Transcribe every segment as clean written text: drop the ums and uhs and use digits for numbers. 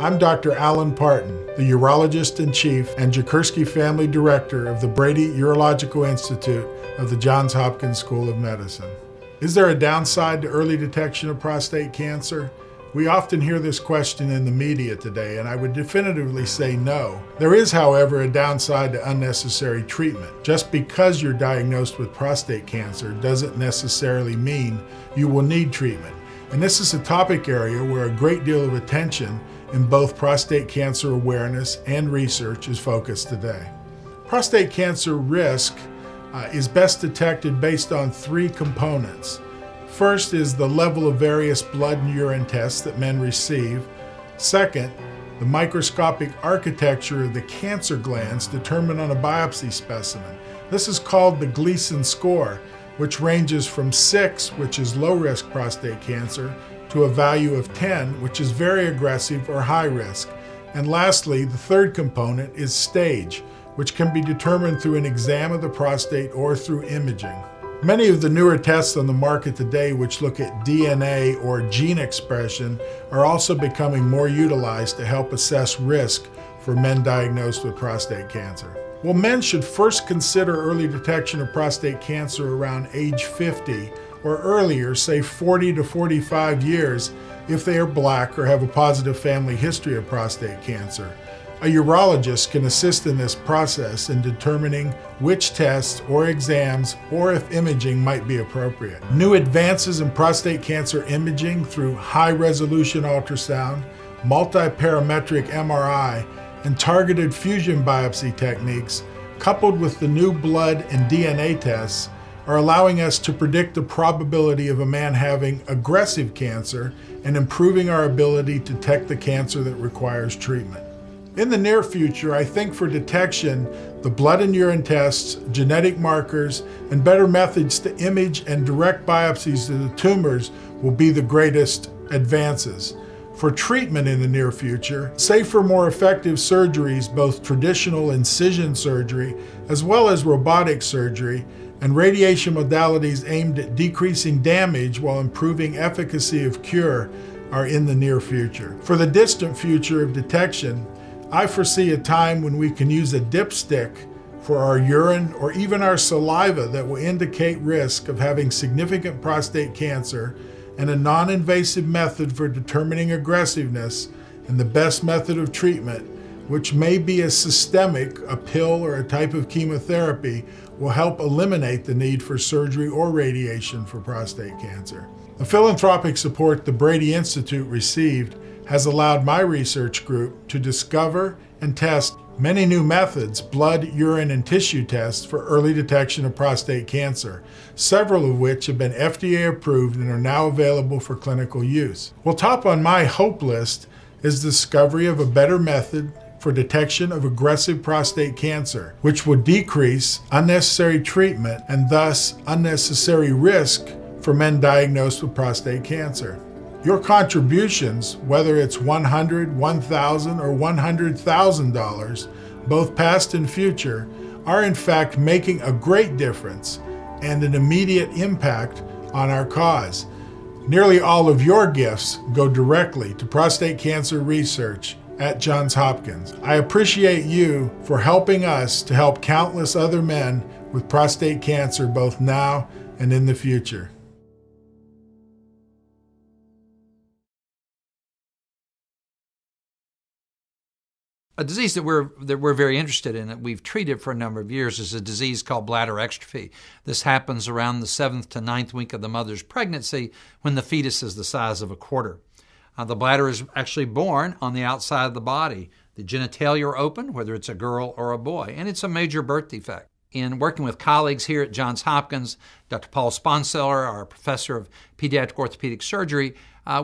I'm Dr. Alan Parton, the Urologist-in-Chief and Jakursky Family Director of the Brady Urological Institute of the Johns Hopkins School of Medicine. Is there a downside to early detection of prostate cancer? We often hear this question in the media today, and I would definitively say no. There is, however, a downside to unnecessary treatment. Just because you're diagnosed with prostate cancer doesn't necessarily mean you will need treatment. And this is a topic area where a great deal of attention in both prostate cancer awareness and research is focused today. Prostate cancer risk is best detected based on three components. First is the level of various blood and urine tests that men receive. Second, the microscopic architecture of the cancer glands determined on a biopsy specimen. This is called the Gleason score, which ranges from 6, which is low-risk prostate cancer, to a value of 10, which is very aggressive or high risk. And lastly, the third component is stage, which can be determined through an exam of the prostate or through imaging. Many of the newer tests on the market today, which look at DNA or gene expression, are also becoming more utilized to help assess risk for men diagnosed with prostate cancer. Well, men should first consider early detection of prostate cancer around age 50 or earlier, say 40 to 45 years, if they are Black or have a positive family history of prostate cancer. A urologist can assist in this process in determining which tests or exams or if imaging might be appropriate. New advances in prostate cancer imaging through high-resolution ultrasound, multiparametric MRI, and targeted fusion biopsy techniques, coupled with the new blood and DNA tests, are allowing us to predict the probability of a man having aggressive cancer and improving our ability to detect the cancer that requires treatment. In the near future, I think for detection, the blood and urine tests, genetic markers, and better methods to image and direct biopsies to the tumors will be the greatest advances. For treatment in the near future, safer, more effective surgeries, both traditional incision surgery as well as robotic surgery, and radiation modalities aimed at decreasing damage while improving efficacy of cure are in the near future. For the distant future of detection, I foresee a time when we can use a dipstick for our urine or even our saliva that will indicate risk of having significant prostate cancer, and a non-invasive method for determining aggressiveness and the best method of treatment, which may be a systemic, a pill or a type of chemotherapy, will help eliminate the need for surgery or radiation for prostate cancer. The philanthropic support the Brady Institute received has allowed my research group to discover and test many new methods, blood, urine, and tissue tests for early detection of prostate cancer, several of which have been FDA approved and are now available for clinical use. Well, top on my hope list is the discovery of a better method for detection of aggressive prostate cancer, which will decrease unnecessary treatment and thus unnecessary risk for men diagnosed with prostate cancer. Your contributions, whether it's $100, $1,000, or $100,000, both past and future, are in fact making a great difference and an immediate impact on our cause. Nearly all of your gifts go directly to prostate cancer research at Johns Hopkins. I appreciate you for helping us to help countless other men with prostate cancer both now and in the future. A disease that we're very interested in, that we've treated for a number of years, is a disease called bladder exstrophy. This happens around the 7th to 9th week of the mother's pregnancy when the fetus is the size of a quarter. The bladder is actually born on the outside of the body. The genitalia are open, whether it's a girl or a boy, and it's a major birth defect. In working with colleagues here at Johns Hopkins, Dr. Paul Sponseller, our professor of pediatric orthopedic surgery,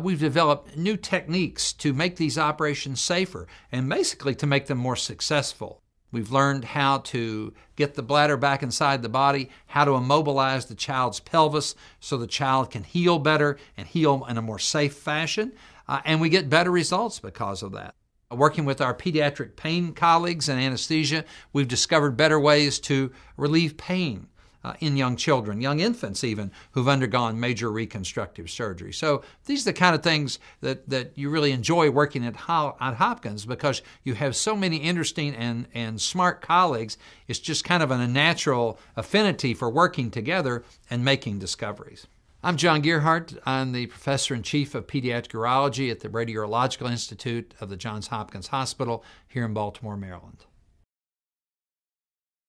we've developed new techniques to make these operations safer and basically to make them more successful. We've learned how to get the bladder back inside the body, how to immobilize the child's pelvis so the child can heal better and heal in a more safe fashion, and we get better results because of that. Working with our pediatric pain colleagues and anesthesia, we've discovered better ways to relieve pain. in young children, young infants even, who've undergone major reconstructive surgery. So these are the kind of things that you really enjoy working at Hopkins, because you have so many interesting and smart colleagues. It's just kind of a natural affinity for working together and making discoveries. I'm John Gearhart. I'm the Professor in Chief of Pediatric Urology at the Brady Urological Institute of the Johns Hopkins Hospital here in Baltimore, Maryland.